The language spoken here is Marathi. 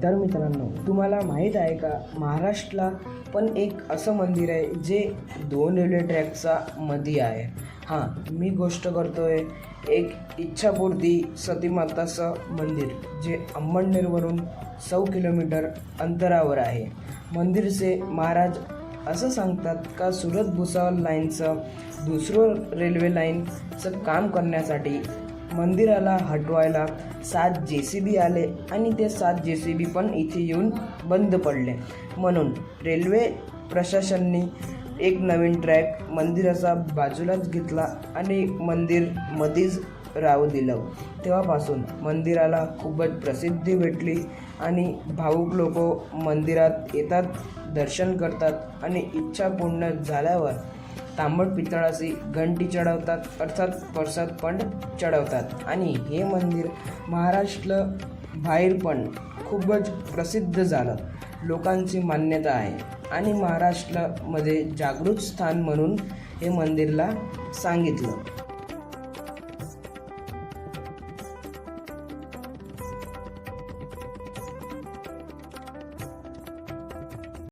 तर मित्रांनो, तुम्हाला माहीत आहे का, महाराष्ट्राला पण एक असं मंदिर आहे जे 2 रेल्वे ट्रॅकचा मध्ये आहे. हां, मी गोष्ट करतो आहे एक इच्छापूर्ती सतीमाताचं मंदिर, जे अंमळनेरवरून 100 किलोमीटर अंतरावर आहे. मंदिरचे महाराज असं सांगतात का सुरत भुसावळ लाईनचं दुसरं रेल्वे लाईनचं काम करण्यासाठी मंदिराला हटवायला 7 JCB आले आणि ते 7 JCB पण इथे येऊन बंद पडले. म्हणून रेल्वे प्रशासनाने एक नवीन ट्रॅक मंदिराचा बाजूलाच घेतला आणि मंदिर मध्येच राहू दिलं. तेव्हापासून मंदिराला खूपच प्रसिद्धी भेटली आणि भाविक लोक मंदिरात येतात, दर्शन करतात आणि इच्छा पूर्ण झाल्यावर तांबट पितळाची घंटी चढवतात, अर्थात प्रसाद पण चढवतात. आणि हे मंदिर महाराष्ट्र बाहेर पण खूपच प्रसिद्ध झालं, लोकांची मान्यता आहे आणि महाराष्ट्रामध्ये जागृत स्थान म्हणून हे मंदिरला सांगितलं.